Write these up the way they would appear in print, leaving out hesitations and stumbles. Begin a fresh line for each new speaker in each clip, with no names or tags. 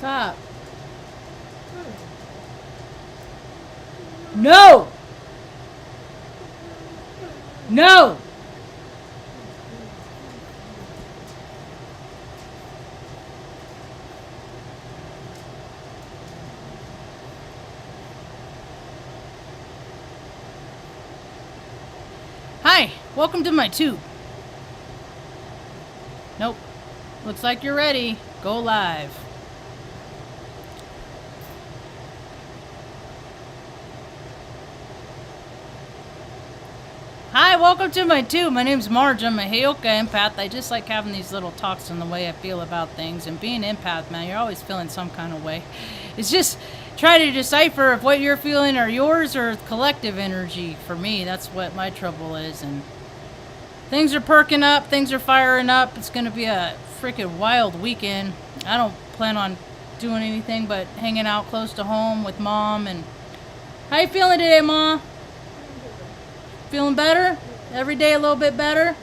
Stop. No! No! Hi, welcome to my tube. Nope. Looks like you're ready. Go live. Hi, welcome to my tube. My name's Marge. I'm a Heyoka empath. I just like having these little talks on the way I feel about things. And being an empath, man, you're always feeling some kind of way. It's just trying to decipher if what you're feeling are yours or collective energy. For me, that's what my trouble is. And things are perking up. Things are firing up. It's going to be a freaking wild weekend. I don't plan on doing anything but hanging out close to home with Mom. And how you feeling today, Ma? Feeling better? Every day a little bit better?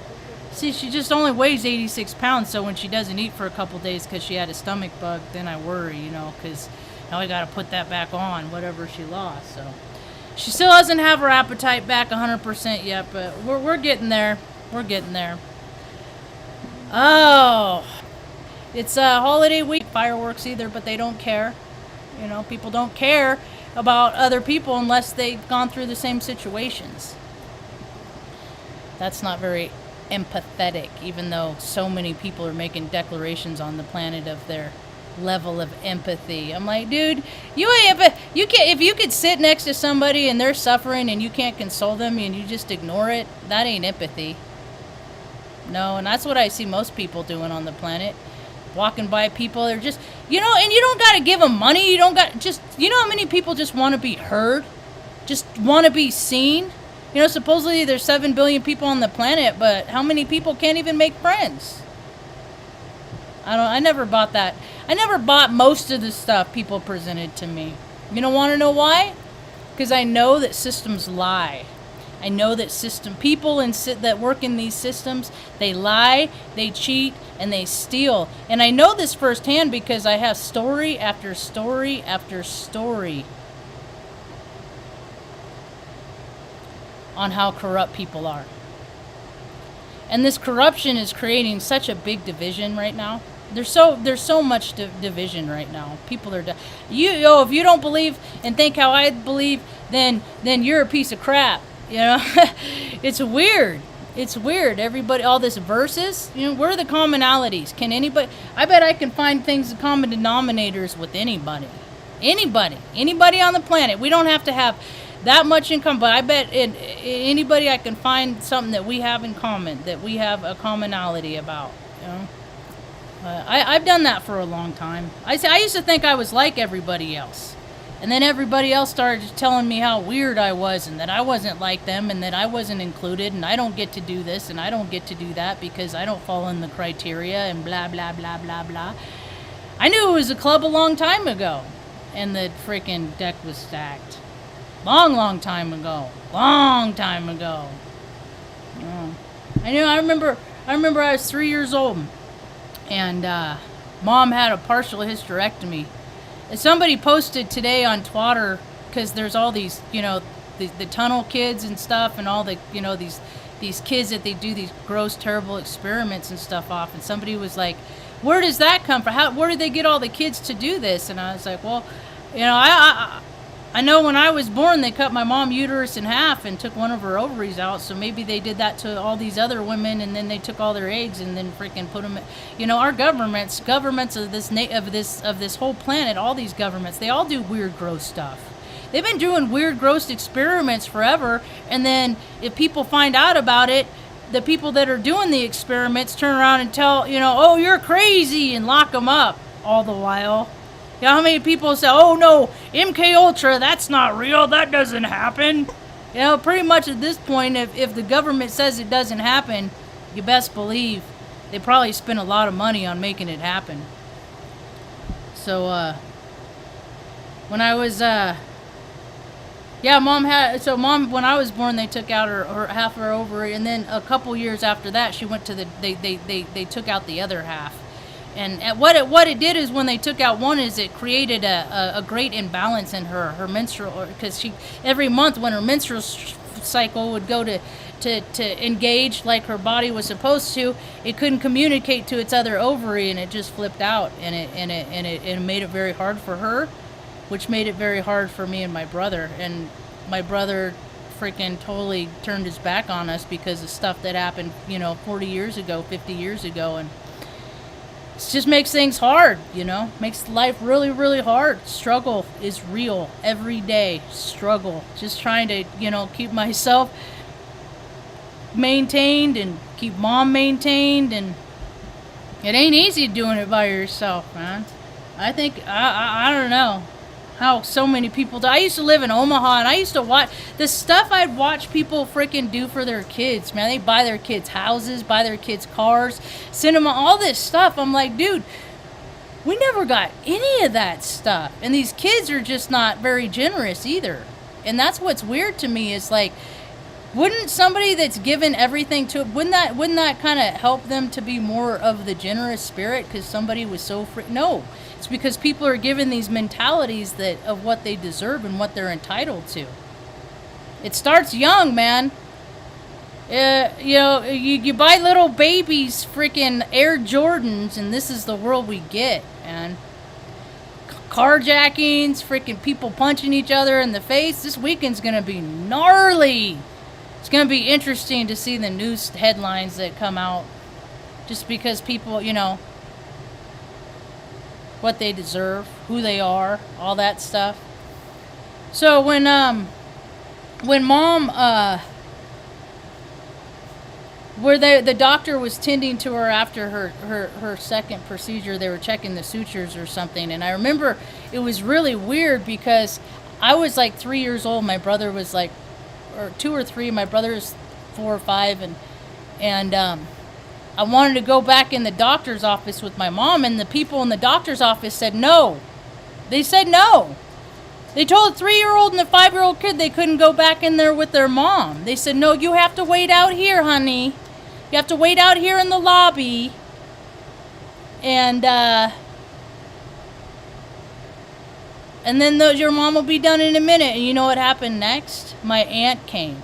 See, she just only weighs 86 pounds, so when she doesn't eat for a couple days because she had a stomach bug, then I worry, you know, because now I got to put that back on, whatever she lost. So she still doesn't have her appetite back 100% yet, but we're getting there. We're getting there. Oh, it's a holiday week. Fireworks either, but they don't care. You know, people don't care about other people unless they've gone through the same situations. That's not very empathetic, even though so many people are making declarations on the planet of their level of empathy. I'm like, dude, you can't, if you could sit next to somebody and they're suffering and you can't console them and you just ignore it, that ain't empathy. No, and that's what I see most people doing on the planet. Walking by people, they're just, you know, and you don't got to give them money. You don't got, just, you know how many people just want to be heard? Just want to be seen? You know, supposedly there's 7 billion people on the planet, but how many people can't even make friends? I never bought that. I never bought most of the stuff people presented to me. You don't want to know why? Because I know that systems lie. I know that people that work in these systems, they lie, they cheat, and they steal. And I know this firsthand because I have story after story after story on how corrupt people are. And this corruption is creating such a big division right now. There's so much division right now. People are if you don't believe and think how I believe, then you're a piece of crap. You know, it's weird. It's weird. Everybody, all this verses. You know, where are the commonalities? Can anybody? I bet I can find things, common denominators with anybody. Anybody on the planet. We don't have to have that much in common, but I bet anybody I can find something that we have in common, that we have a commonality about. You know, I've done that for a long time. I used to think I was like everybody else, and then everybody else started telling me how weird I was, and that I wasn't like them, and that I wasn't included, and I don't get to do this, and I don't get to do that because I don't fall in the criteria, and blah blah blah blah blah. I knew it was a club a long time ago, and the freaking deck was stacked. Long time ago. Oh. I remember I was 3 years old, and Mom had a partial hysterectomy. And somebody posted today on Twitter, because there's all these, you know, the tunnel kids and stuff, and all the, you know, these kids that they do these gross, terrible experiments and stuff off. And somebody was like, where does that come from? Where did they get all the kids to do this? And I was like, well, you know, I know when I was born, they cut my mom's uterus in half and took one of her ovaries out. So maybe they did that to all these other women, and then they took all their eggs and then freaking put them. You know, our governments of this whole planet, all these governments, they all do weird, gross stuff. They've been doing weird, gross experiments forever. And then if people find out about it, the people that are doing the experiments turn around and tell, you know, oh, you're crazy, and lock them up all the while. You know how many people say, oh no, MK Ultra, that's not real, that doesn't happen. You know, pretty much at this point, if the government says it doesn't happen, you best believe they probably spent a lot of money on making it happen. So, when I was, Mom, when I was born, they took out her half her ovary, and then a couple years after that, she went to they took out the other half. And what it did is when they took out one is it created a great imbalance in her menstrual, because she every month when her menstrual cycle would go to engage like her body was supposed to, it couldn't communicate to its other ovary, and it just flipped out, and it made it very hard for her, which made it very hard for me and my brother. And my brother freaking totally turned his back on us because of stuff that happened, 40 years ago, 50 years ago, and it just makes things hard, makes life really, really hard. Struggle is real every day. Struggle. Just trying to, keep myself maintained and keep mom maintained, and it ain't easy doing it by yourself, man. I think, I don't know how so many people do. I used to live in Omaha, and I used to watch the stuff I'd watch people freaking do for their kids, man. They buy their kids houses, buy their kids cars, cinema, all this stuff. I'm like, dude, we never got any of that stuff. And these kids are just not very generous either. And that's what's weird to me is like, wouldn't somebody that's given everything to it, wouldn't that kind of help them to be more of the generous spirit because somebody was so free? No, it's because people are given these mentalities that of what they deserve and what they're entitled to. It starts young, man. You buy little babies freaking Air Jordans, and this is the world we get, man. Carjackings, freaking people punching each other in the face. This weekend's gonna be gnarly. It's going to be interesting to see the news headlines that come out, just because people, what they deserve, who they are, all that stuff. So when mom, where the doctor was tending to her after her second procedure, they were checking the sutures or something, and I remember it was really weird because I was like 3 years old, my brother was like, or 2 or 3, my brother's 4 or 5, and I wanted to go back in the doctor's office with my mom, and the people in the doctor's office said no. They said no. They told a 3-year-old and a 5-year-old kid they couldn't go back in there with their mom. They said, no, you have to wait out here, honey. You have to wait out here in the lobby. And then your mom will be done in a minute. And you know what happened next? My aunt came.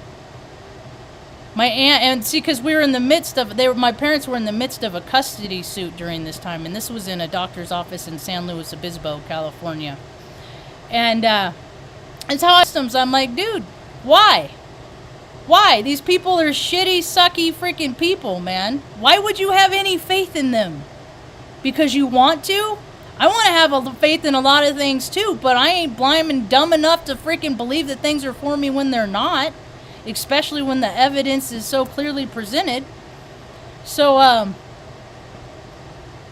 My aunt, and see, because we were in the midst of, my parents were in the midst of a custody suit during this time. And this was in a doctor's office in San Luis Obispo, California. And it's how I asked them. I'm like, dude, why? Why? These people are shitty, sucky freaking people, man. Why would you have any faith in them? Because you want to? I want to have a faith in a lot of things too, but I ain't blind and dumb enough to freaking believe that things are for me when they're not, especially when the evidence is so clearly presented. So,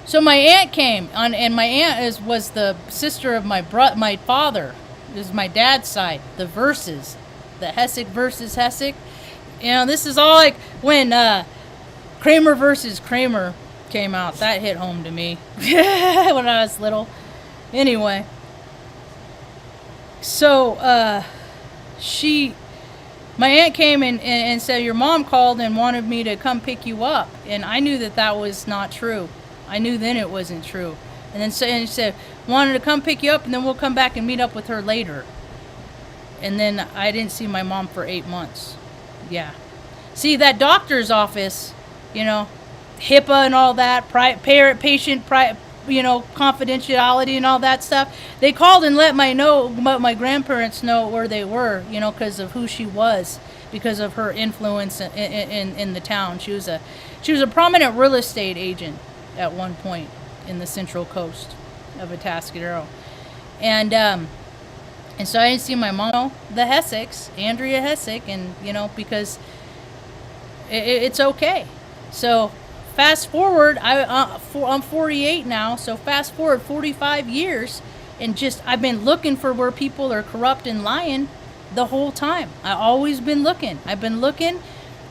so my aunt came, and my aunt was the sister of my father. This is my dad's side. The verses, the Hessick versus Hessick. This is all like when Kramer versus Kramer came out. That hit home to me when I was little. Anyway, so my aunt came and said, your mom called and wanted me to come pick you up, and I knew that was not true. I knew then it wasn't true. And then she said, wanted to come pick you up, and then we'll come back and meet up with her later. And then I didn't see my mom for 8 months. Yeah. See, that doctor's office, HIPAA and all that, patient, confidentiality and all that stuff. They called and let my grandparents know where they were, because of who she was, because of her influence in the town. She was a prominent real estate agent at one point in the Central Coast of Atascadero, and so I didn't see my mom, the Hessicks, Andrea Hessick, and because it's okay. So. Fast forward, I'm 48 now, so fast forward 45 years, and I've been looking for where people are corrupt and lying the whole time. I've always been looking. I've been looking,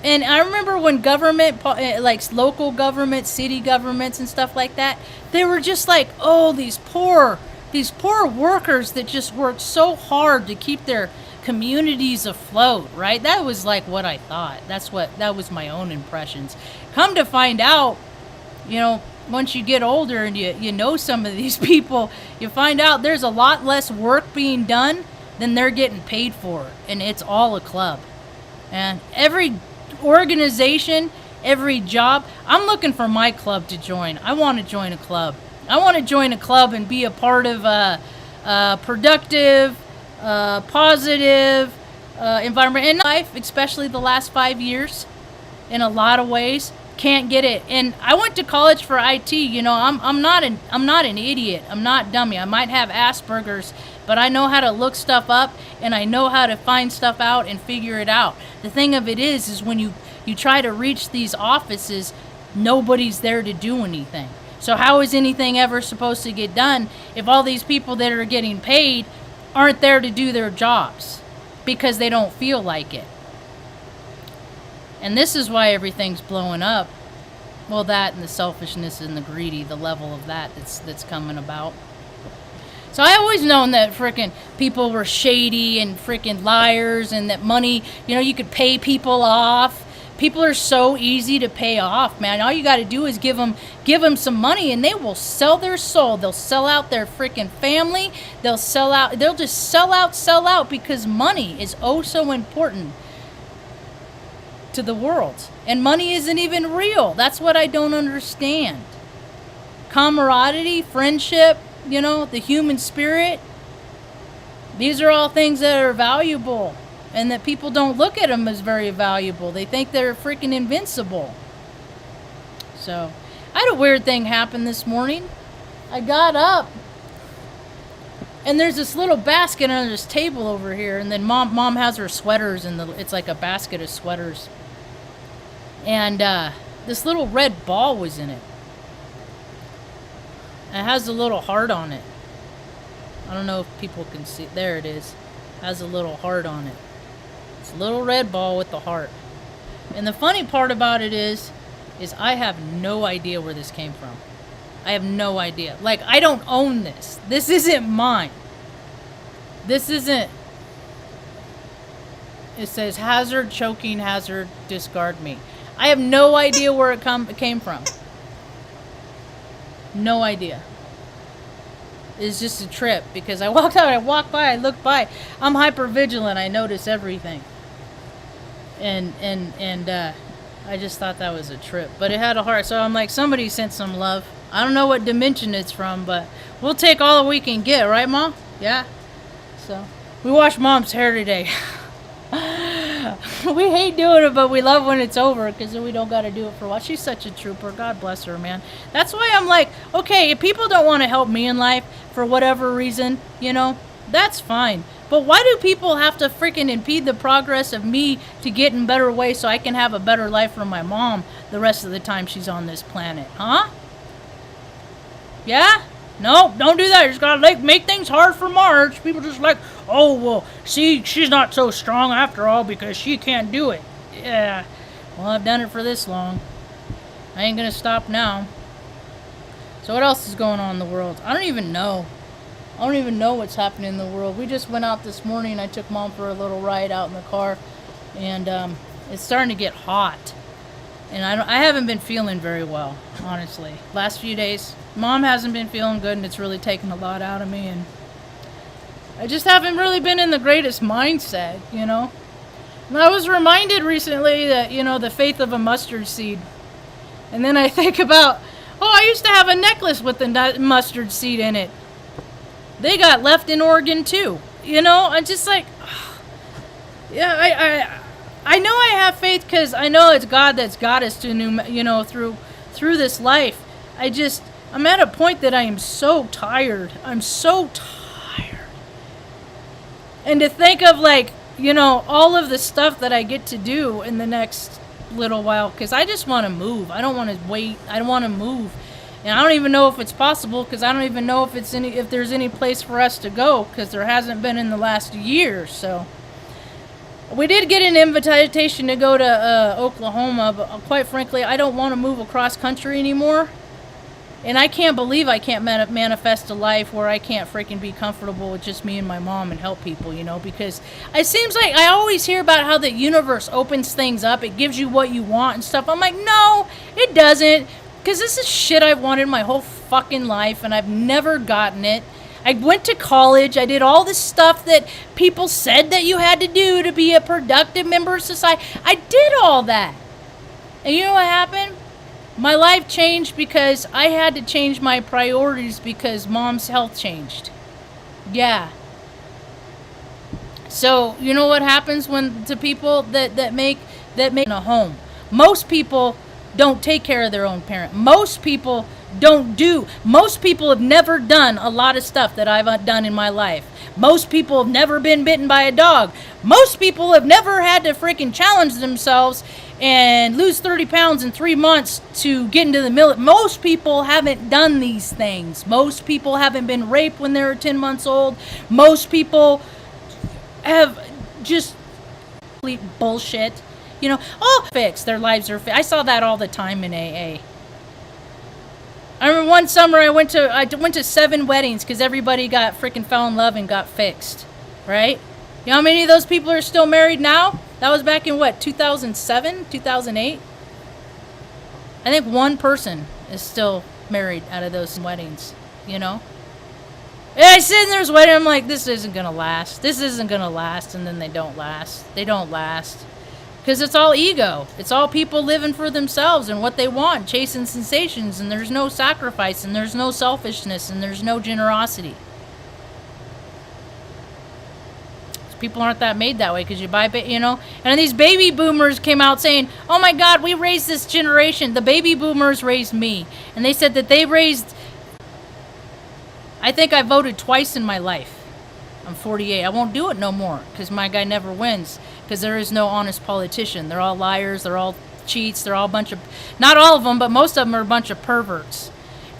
and I remember when government, like local government, city governments and stuff like that, they were just like, oh, these poor workers that just worked so hard to keep their communities afloat, right? That was like what I thought. That was my own impressions. Come to find out, once you get older and you know some of these people, you find out there's a lot less work being done than they're getting paid for. And it's all a club. And every organization, every job, I'm looking for my club to join. I want to join a club. I want to join a club and be a part of a productive, positive environment in life, especially the last 5 years. In a lot of ways, can't get it. And I went to college for IT. You know, I'm not an idiot. I'm not dummy. I might have Asperger's, but I know how to look stuff up and I know how to find stuff out and figure it out. The thing of it is when you try to reach these offices, nobody's there to do anything. So how is anything ever supposed to get done if all these people that are getting paid aren't there to do their jobs because they don't feel like it? And this is why everything's blowing up. Well, that and the selfishness and the greedy, the level of that's coming about. So I always known that frickin' people were shady and frickin' liars and that money, you know, you could pay people off. People are so easy to pay off, man. All you got to do is give them some money and they will sell their soul. They'll sell out their frickin' family. They'll just sell out because money is oh so important to the world. And money isn't even real. That's what I don't understand. Camaraderie, friendship, you know, the human spirit. These are all things that are valuable and that people don't look at them as very valuable. They think they're freaking invincible. So, I had a weird thing happen this morning. I got up and there's this little basket under this table over here, and then mom has her sweaters and it's like a basket of sweaters. And this little red ball was in it. It has a little heart on it. I don't know if people can see. There it is. It has a little heart on it. It's a little red ball with the heart. And the funny part about it is I have no idea where this came from. I have no idea. Like, I don't own this. This isn't mine. This isn't. It says hazard, choking hazard, discard me. I have no idea where it came from. No idea. It's just a trip because I walked out, I walked by, I looked by. I'm hyper vigilant. I notice everything. And I just thought that was a trip. But it had a heart, so I'm like, somebody sent some love. I don't know what dimension it's from, but we'll take all that we can get, right, Mom? Yeah. So we washed Mom's hair today. We hate doing it, but we love when it's over because then we don't got to do it for a while. She's such a trooper. God bless her, man. That's why I'm like, okay, if people don't want to help me in life for whatever reason, you know, that's fine. But why do people have to freaking impede the progress of me to get in better ways so I can have a better life for my mom the rest of the time she's on this planet? Huh? Yeah? No, don't do that. You just gotta make things hard for Marge. People just like, oh, well, see, she's not so strong after all because she can't do it. Yeah, well, I've done it for this long. I ain't gonna stop now. So what else is going on in the world? I don't even know. I don't even know what's happening in the world. We just went out this morning. I took Mom for a little ride out in the car. And it's starting to get hot. And I haven't been feeling very well, honestly. Last few days, Mom hasn't been feeling good, and it's really taken a lot out of me. And I just haven't really been in the greatest mindset, you know. And I was reminded recently that, you know, the faith of a mustard seed. And then I think about, oh, I used to have a necklace with the mustard seed in it. They got left in Oregon, too. You know, I'm just like, yeah, I know I have faith because I know it's God that's got us to new, you know, through this life. I'm at a point that I am so tired. I'm so tired. And to think of, like, you know, all of the stuff that I get to do in the next little while, because I just want to move. I don't want to wait. I don't want to move. And I don't even know if it's possible because I don't even know if there's any place for us to go because there hasn't been in the last year. So we did get an invitation to go to Oklahoma, but quite frankly, I don't want to move across country anymore. And I can't believe I can't manifest a life where I can't freaking be comfortable with just me and my mom and help people, you know, because it seems like I always hear about how the universe opens things up. It gives you what you want and stuff. I'm like, no, it doesn't. Because this is shit I've wanted my whole fucking life, and I've never gotten it. I went to college. I did all this stuff that people said that you had to do to be a productive member of society. I did all that. And you know what happened? My life changed because I had to change my priorities because Mom's health changed. Yeah. So, you know what happens when to people that make a home? Most people don't take care of their own parent. Most people most people have never done a lot of stuff that I've done in my life. Most people have never been bitten by a dog. Most people have never had to freaking challenge themselves and lose 30 pounds in 3 months to get into the military. Most people haven't done these things. Most people haven't been raped when they were 10 months old. Most people have just complete bullshit. You know, fixed. Their lives are fixed. I saw that all the time in AA. I remember one summer I went to 7 weddings because everybody fell in love and got fixed, right? You know how many of those people are still married now? That was back in 2007, 2008? I think one person is still married out of those weddings, you know? And I sit in there's wedding, I'm like, this isn't going to last. This isn't going to last, and then they don't last. They don't last. Because it's all ego. It's all people living for themselves and what they want, chasing sensations, and there's no sacrifice, and there's no selfishness, and there's no generosity. People aren't that made that way because you buy, you know. And these baby boomers came out saying, oh my God, we raised this generation. The baby boomers raised me. And they said that they raised, I think I voted twice in my life. I'm 48. I won't do it no more because my guy never wins. Because there is no honest politician. They're all liars. They're all cheats. They're all a bunch of, not all of them, but most of them are a bunch of perverts.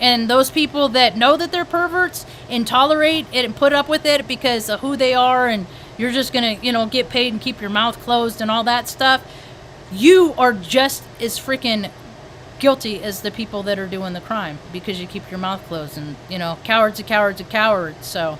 And those people that know that they're perverts and tolerate it and put up with it because of who they are, and you're just going to, you know, get paid and keep your mouth closed and all that stuff, you are just as freaking guilty as the people that are doing the crime because you keep your mouth closed. And, you know, cowards are cowards are cowards. So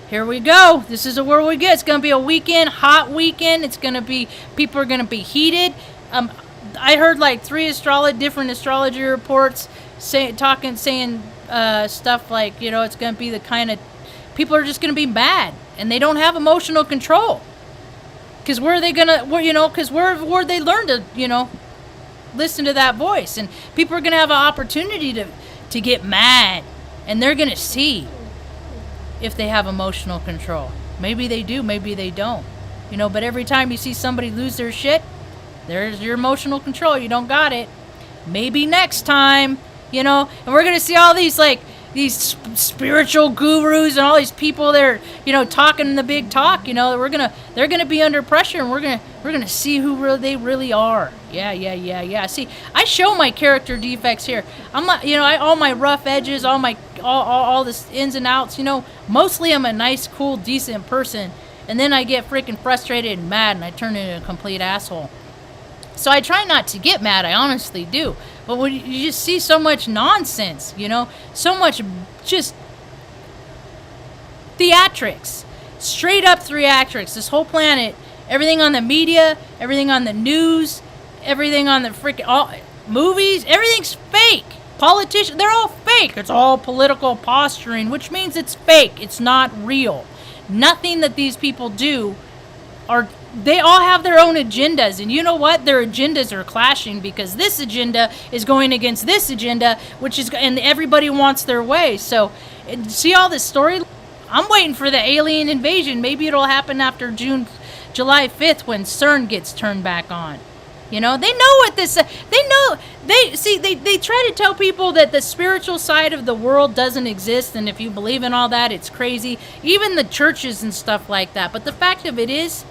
here we go. This is where we get. It's going to be a weekend, hot weekend. It's going to be, people are going to be heated. I heard like 3 different astrology reports saying stuff like, you know, it's going to be the kind of, people are just going to be mad and they don't have emotional control. Because where are they going to, you know, because where they learn to, you know, listen to that voice. And people are going to have an opportunity to get mad, and they're going to see if they have emotional control. Maybe they do, maybe they don't. You know, but every time you see somebody lose their shit, there's your emotional control. You don't got it. Maybe next time, you know. And we're going to see all these, like, these spiritual gurus and all these people that are, you know, talking the big talk, you know. They're going to be under pressure, and we're going to see who they really are. Yeah. See, I show my character defects here. I'm not, you know, all my rough edges, all this ins and outs, you know. Mostly I'm a nice, cool, decent person, and then I get freaking frustrated and mad, and I turn into a complete asshole. So I try not to get mad, I honestly do. But when you just see so much nonsense, you know, so much just theatrics, straight up theatrics, this whole planet, everything on the media, everything on the news, everything on the freaking all movies, everything's fake. Politicians, they're all fake. It's all political posturing, which means it's fake. It's not real. Nothing that these people do they all have their own agendas, and you know what? Their agendas are clashing because this agenda is going against this agenda, and everybody wants their way. So, see all this story? I'm waiting for the alien invasion. Maybe it'll happen after July 5th when CERN gets turned back on. You know, they know what this, they try to tell people that the spiritual side of the world doesn't exist, and if you believe in all that, it's crazy. Even the churches and stuff like that. But the fact of it is,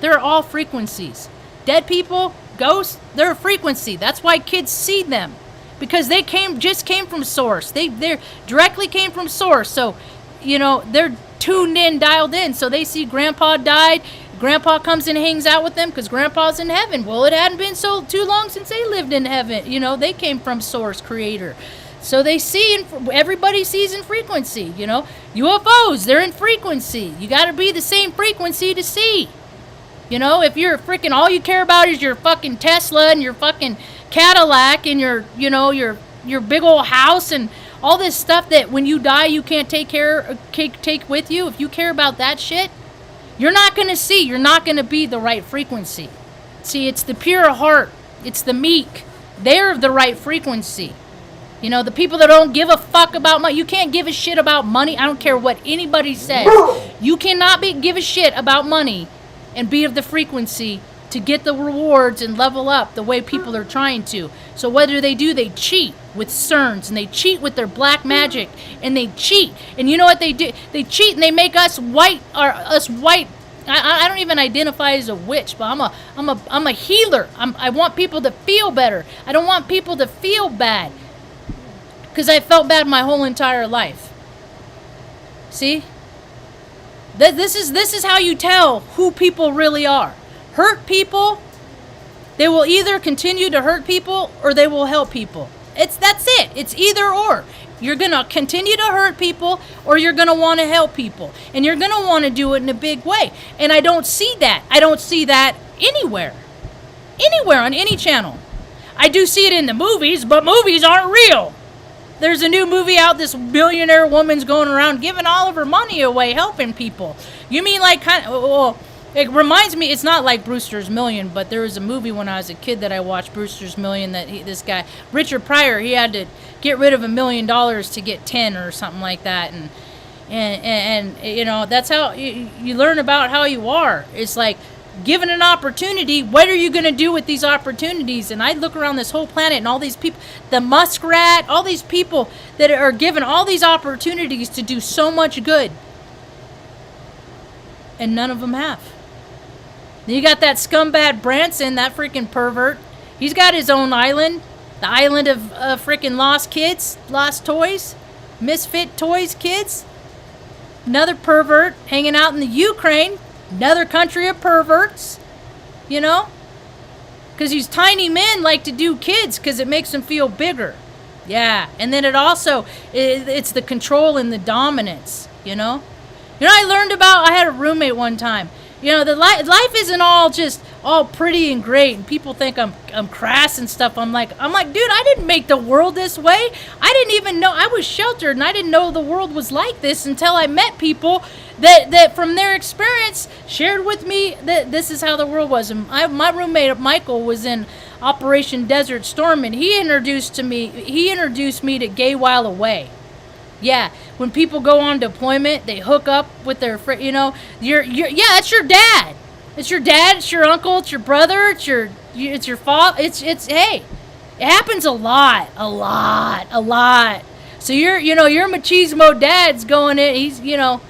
they're all frequencies. Dead people, ghosts, they're a frequency. That's why kids see them, because they just came from source. They directly came from source. So, you know, they're tuned in, dialed in. So they see Grandpa died. Grandpa comes and hangs out with them because Grandpa's in heaven. Well, it hadn't been too long since they lived in heaven. You know, they came from source, creator. So they see, everybody sees in frequency. You know, UFOs, they're in frequency. You got to be the same frequency to see. You know, if you're freaking, all you care about is your fucking Tesla and your fucking Cadillac and your, you know, your big old house and all this stuff that when you die you can't take with you. If you care about that shit, you're not going to see. You're not going to be the right frequency. See, it's the pure heart. It's the meek. They're the right frequency. You know, the people that don't give a fuck about money. You can't give a shit about money. I don't care what anybody says. You cannot give a shit about money and be of the frequency to get the rewards and level up the way people are trying to. So whether they do, they cheat with cerns and they cheat with their black magic and they cheat. And you know what they do? They cheat and they make us white. I don't even identify as a witch, but I'm a healer. I want people to feel better. I don't want people to feel bad. Because I felt bad my whole entire life. See? This is how you tell who people really are. Hurt people, they will either continue to hurt people or they will help people. That's it. It's either or. You're going to continue to hurt people or you're going to want to help people. And you're going to want to do it in a big way. And I don't see that. I don't see that anywhere. Anywhere on any channel. I do see it in the movies, but movies aren't real. There's a new movie out, this billionaire woman's going around giving all of her money away, helping people. You mean like well, it reminds me, it's not like Brewster's Million, but there was a movie when I was a kid that I watched, Brewster's Million, that this guy, Richard Pryor, he had to get rid of $1 million to get 10 or something like that. And you know, that's how you learn about how you are. It's like, given an opportunity, what are you going to do with these opportunities? And I look around this whole planet and all these people, the muskrat, all these people that are given all these opportunities to do so much good. And none of them have. Then you got that scumbag Branson, that freaking pervert. He's got his own island. The island of freaking lost kids, lost toys, misfit toys kids. Another pervert hanging out in the Ukraine. Another country of perverts, you know? Because these tiny men like to do kids because it makes them feel bigger. Yeah, and then it's the control and the dominance, you know? You know, I had a roommate one time. You know, the life isn't all pretty and great, and people think I'm crass and stuff. I'm like, dude, I didn't make the world this way. I didn't even know. I was sheltered, and I didn't know the world was like this until I met people that from their experience shared with me that this is how the world was. And my roommate Michael was in Operation Desert Storm, and he introduced me to Gay While Away. Yeah, when people go on deployment, they hook up with their you know, that's your dad. It's your dad, it's your uncle, it's your brother, it's your father. It's hey, it happens a lot. So your machismo dad's going in. He's you know.